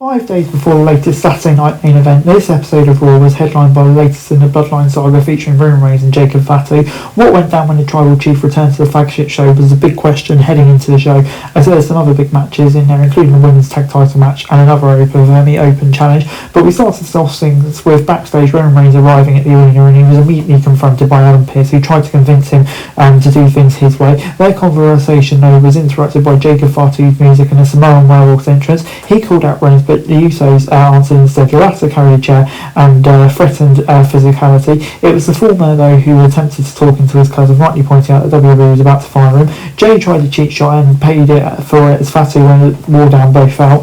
5 days before the latest Saturday night main event, this episode of Raw was headlined by the latest in the Bloodline saga featuring Roman Reigns and Jacob Fatu. What went down when the Tribal Chief returned to the flagship show was a big question heading into the show, as well as some other big matches in there, including a women's tag title match and another Open challenge. But we started off things with backstage Roman Reigns arriving at the arena, and he was immediately confronted by Adam Pearce, who tried to convince him to do things his way. Their conversation, though, was interrupted by Jacob Fatu's music and a Samoan werewolf entrance. He called out Reigns, but the Usos answered instead. The latter carried a chair and threatened physicality. It was the former, though, who attempted to talk into his cousin, rightly pointing out that WWE was about to fire him. Jay tried a cheat shot and paid it for it as Fatu and wore down both out,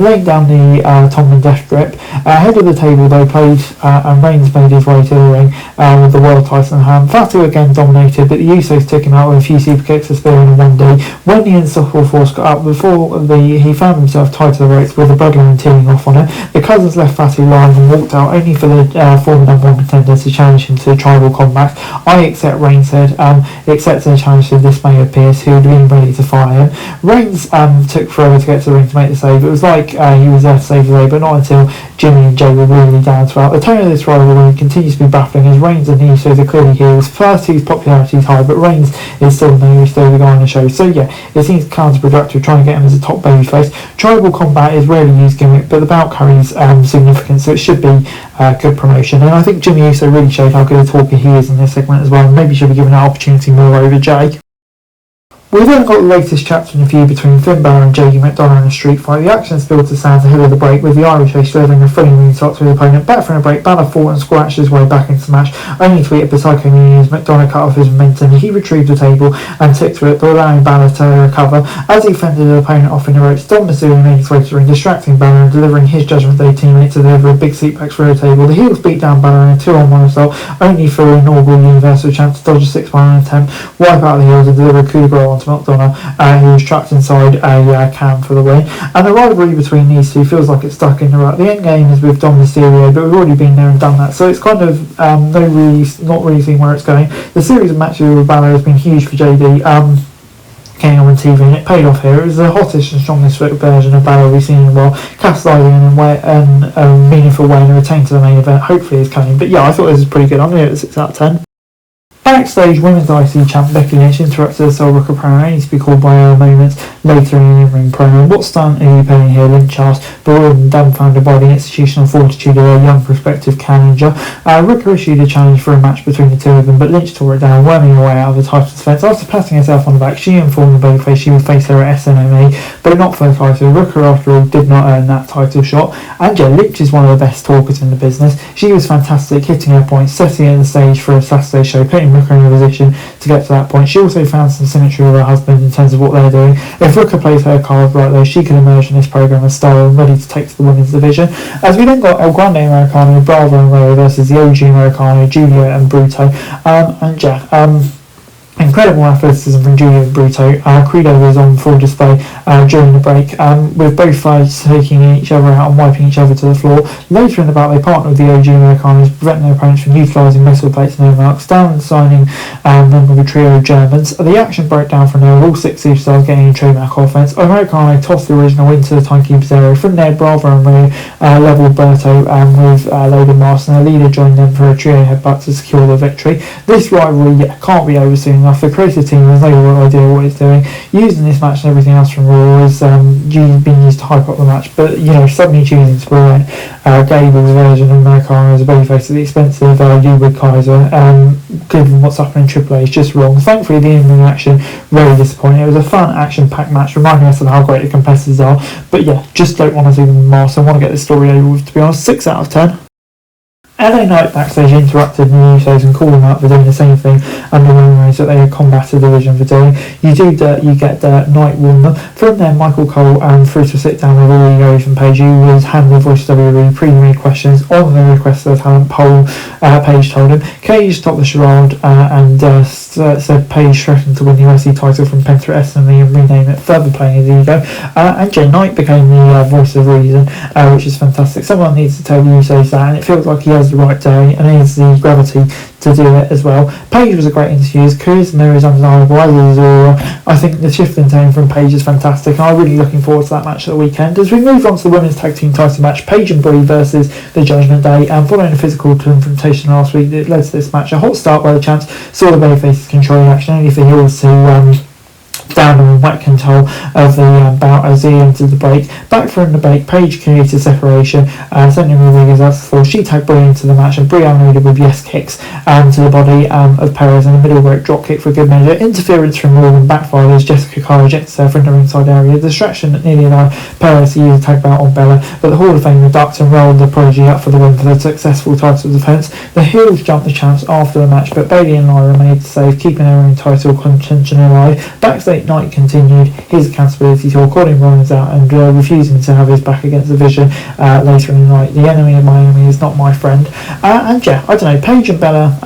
laying down the Tomlin death grip. Head of the table, though, played and Reigns made his way to the ring with the world title in hand. Fatu again dominated, but the Usos took him out with a few super kicks, a spear and a 1D. When the Unstoppable Force got up, he found himself tied to the ropes with the bloodline teaming off on him. The cousins left Fatu lying and walked out, only for the former number one contender to challenge him to tribal combat. I accept, Reigns said, accepting a challenge to dismay of Pearce, who had been ready to fire him. Reigns took forever to get to the ring to make the save. It was like he was there to save the day, but not until Jimmy and Jay were really down throughout. The tone of this rivalry continues to be baffling, as Reigns and the Usos are clearly heels. Fatu's popularity is high, but Reigns is still the guy on the show. So yeah, it seems counterproductive trying to get him as a top babyface. Tribal combat is rarely used gimmick, but the bout carries significance, so it should be good promotion. And I think Jimmy Uso really showed how good a talker he is in this segment as well, and maybe should be given that opportunity more over Jay. We've then got the latest chapter in the feud between Finn Balor and JD McDonald in a street fight. The action spilled to sounds ahead of the break, with the Irish Ace delivering a funny moonsault to his opponent. Back from the break, Balor fought and scratched his way back into the match, only to eat a psycho mania as McDonald cut off his momentum. He retrieved the table and ticked through it, but allowing Balor to recover. As he fended his opponent off in the ropes, Dom Mysterio made his way to the ring, distracting Balor and delivering his Judgment Day teammate to deliver a big suplex through the table. The heels beat down Balor in a 2-on-1 assault, only for an inaugural Universal Champ to dodge a 6-1 attempt, wipe out the heels and deliver a coup de grace onto McDonald, who was trapped inside a can for the win. And the rivalry between these two feels like it's stuck in the rut. The end game is with Dom Mysterio, but we've already been there and done that, so it's kind of not really seeing where it's going. The series of matches with Balor has been huge for JD. Getting on TV, and it paid off here. It was the hottest and strongest version of Balor we've seen in a while, capitalising in a meaningful way and retained to the main event. Hopefully it's coming, but yeah, I thought this was pretty good. I'm going to give it a 6 out of 10. Backstage, Women's IC champ Becky Lynch interrupted the Soul Rooker promo, only to be called by her moments later in the in-ring promo. What stunt are you playing here? Lynch asked, bewildered and dumbfounded by the institutional fortitude of her young prospective challenger. Rooker issued a challenge for a match between the two of them, but Lynch tore it down, worming her way out of the title defence. After patting herself on the back, she informed the babyface she would face her at SNMA, but not for the title. Rooker, after all, did not earn that title shot. And yeah, Lynch is one of the best talkers in the business. She was fantastic, hitting her points, setting the stage for a Saturday show, putting Rooker in a position to get to that point. She also found some symmetry with her husband in terms of what they're doing. If Rooker plays her card right, though, she can emerge in this program as star and ready to take to the women's division. As we then got El Grande Americano, Bravo and Ray versus the OG Americano, Julia and Bruto. Incredible athleticism from Julia and Bruto. Credo was on full display during the break, with both sides taking each other out and wiping each other to the floor. Later in the bout, they partnered with the OG Americanos, preventing their opponents from utilising muscle plates and air marks, down and signing member of a trio of Germans. The action broke down from there, with all 6 superstars getting a trademark offense. Americano tossed the original into the timekeeper's area. From there, Bravo and Ray leveled Berto with Logan Mars, and their leader joined them for a trio headbutt to secure the victory. This rivalry can't be overseen enough. The creative team has no idea what it's doing. Using this match and everything else from Raw has been used to hype up the match, but suddenly choosing to bring in Gable's version of Americano as a babyface at the expense of Ludwig Kaiser, given what's happening in Triple A, is just wrong. Thankfully, the in-ring action really disappointing. It was a fun, action-packed match, reminding us of how great the competitors are. But yeah, just don't want to see them in Mars. I want to get this story over with, to be honest. 6 out of 10. LA Knight backstage interrupted the Usos and called them out for doing the same thing under Roman Reigns that they had combated the division for doing. You get dirt, Knight warned them. From there, Michael Cole threw to sit down with Knight and Paige, who was handling voice WWE pre-made questions on the request of the talent poll. Paige told him. Cage stopped the charade and said Paige threatened to win the UFC title from Penta at SNME and rename it, further playing his ego. And Jay Knight became the voice of reason, which is fantastic. Someone needs to tell the Usos that, and it feels like he has the right day and he has the gravity to do it as well. Paige was a great interview. His charisma is undeniable, as is Aura. I think the shift in tone from Paige is fantastic, and I'm really looking forward to that match at the weekend. As we move on to the women's tag team title match, Paige and Brie versus the Judgment Day, and following a physical confrontation last week that led to this match, a hot start by the champs saw the babyfaces controlling action, only for heels to down and wet control of the bout as he entered the break. Back from the break, Paige created separation, sending Rodriguez out before she tagged Brie into the match, and Brie unloaded with yes kicks to the body of Perez and a middle rope drop kick for a good measure. Interference from Morgan backfired as Jessica Kyle ejected her from the ringside area. Distraction that nearly allowed Perez to use a tag belt on Bella, but the Hall of Fame ducked and rolled the Prodigy up for the win for the successful title defence. The heels jumped the champs after the match, but Bayley and Lyra made the save, keeping their own title contention alive. Backstage, Knight continued his accountability tour, calling Rollins out and refusing to have his back against the Vision later in the night. The enemy of my enemy is not my friend. And yeah, I don't know, Paige and Bella,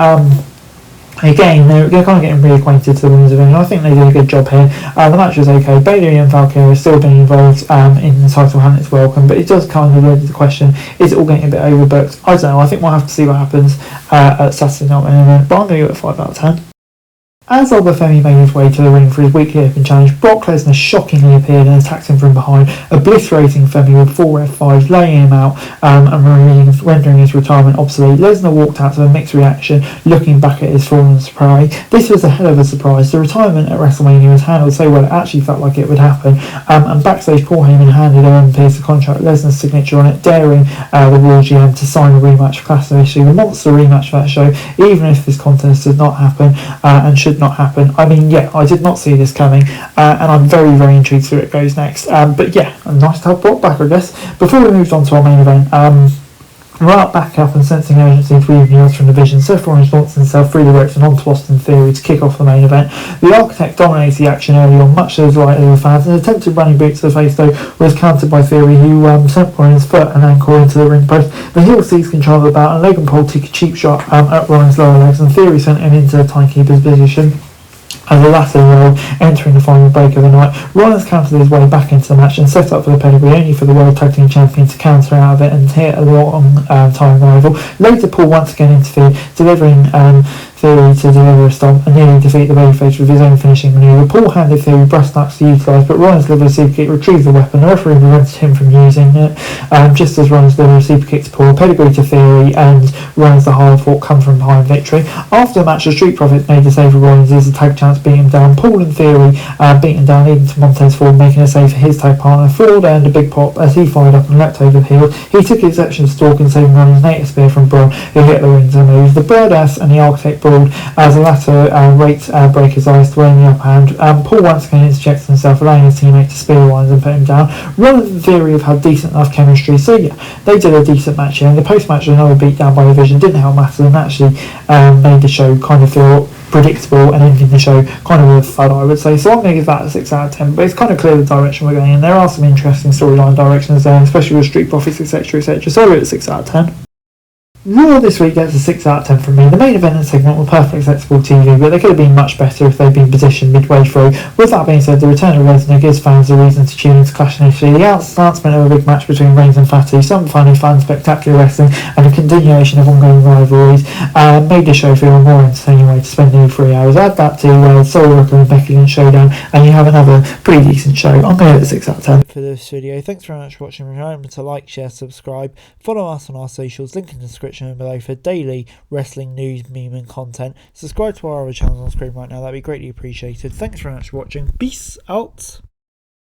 again, they're kind of getting reacquainted to the women's division. I think they did a good job here. The match was okay. Bayley and Valkyrie are still being involved in the title hunt. It's welcome, but it does kind of lead to the question, is it all getting a bit overbooked? I don't know. I think we'll have to see what happens at Saturday night, but I'm going to give it a 5 out of 10. As Obafemi made his way to the ring for his weekly open challenge, Brock Lesnar shockingly appeared and attacked him from behind, obliterating Femi with 4 F5s, laying him out and rendering his retirement obsolete. Lesnar walked out to a mixed reaction, looking back at his fallen prey. This was a hell of a surprise. The retirement at WrestleMania was handled so well it actually felt like it would happen. And backstage, Paul Heyman handed Owen Pearce a contract, Lesnar's signature on it, daring the Raw GM to sign a rematch for Clash of Issue, the monster rematch for that show, even if this contest does not happen and should not happen. I mean, yeah, I did not see this coming, and I'm very, very intrigued to see where it goes next. But yeah, nice to have Brock back, I guess. Before we moved on to our main event, right back up and sensing urgency to leave news from the Vision, Seth Rollins launched himself through the ropes and onto Austin Theory to kick off the main event. The Architect dominated the action early on, much to the delight of the fans. An attempted running boot to the face, though, was countered by Theory, who sent Rollins' foot and ankle into the ring post. The heel seized control of the bout, and Logan Paul took a cheap shot at Rollins' lower legs, and Theory sent him into the timekeeper's position as the latter rolled, entering the final break of the night. Rollins countered his way back into the match and set up for the pedigree, only for the World Tag Team Champion to counter out of it and hit a long time rival. Later, Paul once again interfered, delivering Theory to deliver a stomp and nearly defeat the babyface with his own finishing manoeuvre. Paul handed Theory breast knucks to utilise, but Rollins delivered a super kick, retrieved the weapon. The referee prevented him from using it, just as Rollins delivered a super kick to Paul. Pedigree to Theory, and Rollins the hard fought come from behind victory. After the match, the Street Profits made the save for Rollins as the tag champs beat him down. Paul and Theory beat him down, leading to Montez Ford making a save for his tag partner. Ford earned a big pop as he fired up and leapt over the heel. He took exception to Stalk, saving Rollins' native spear from Braun, who hit the ring to move. The Bird-Ass and the Architect brawled as the latter raked Breaker's eyes to win the upper hand. Paul once again interjected himself, allowing his teammate to spear Rollins and put him down. Rollins and Theory have had decent enough chemistry, so yeah, they did a decent match here. And the post-match, another beat down by the Vision didn't help matters and actually made the show kind of feel predictable and ending the show kind of with a thud, I would say. So I'm going to give that a 6 out of 10, but it's kind of clear the direction we're going in. There are some interesting storyline directions there, especially with Street Profits, etc., etc. So I'll give it a 6 out of 10. Raw this week gets a 6 out of 10 from me. The main event and segment were perfectly acceptable TV, but they could have been much better if they'd been positioned midway through. With that being said, the return of Lesnar gives fans a reason to tune into Clash initially. The announcement of a big match between Reigns and Fatu, some funny, fun, spectacular wrestling, and a continuation of ongoing rivalries made the show feel a more entertaining way to spend nearly 3 hours. Add that to Soul Worker and Becky Lynch showdown, and you have another pretty decent show. I'm going to give it a 6 out of 10 for this video. Thanks very much for watching. Remember to like, share, subscribe, follow us on our socials, link in the description below for daily wrestling news, meme and content. Subscribe to our other channels on screen right now, that'd be greatly appreciated. Thanks very much for watching. Peace out.